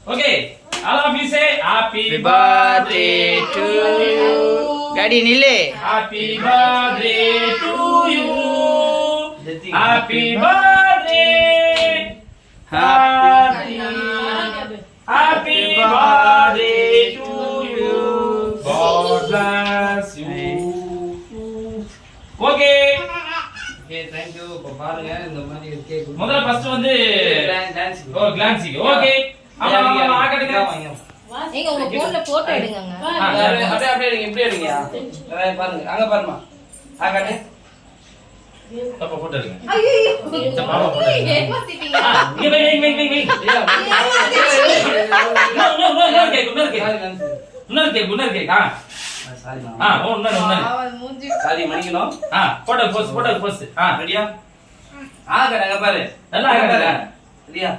Okay, all of you say happy birthday to you. Daddy Nile. Happy birthday to you. Happy birthday. Happy birthday to you. God bless you. Okay. Okay, thank you. பாருங்க இந்த மாதிரி cake. முதல்ல first வந்து dance. ஓ glancing. Okay. ஆமா ஆகட்டுங்க. நீங்க உங்க போன்ல photo எடுங்கங்க. அப்படியே எடுங்க. இப்படி எடுங்க. பாருங்க. அங்க பாருமா. ஆகட்டு. தப்பா போட்டோ எடுங்க. ஐயோ. இந்த பாப்பா போட்டோ எடுங்க. ஏமாத்திட்டீங்க. இங்க வை. இன்னொரு கேக். சாரிமா. இன்னொரு. அவன் மூஞ்சி. சாரி மணிக்கணும். போட்டோ போஸ். ரெடியா? ஆகட்டு அங்க பாரு. நல்லா ஆகட்டு. ரெடியா?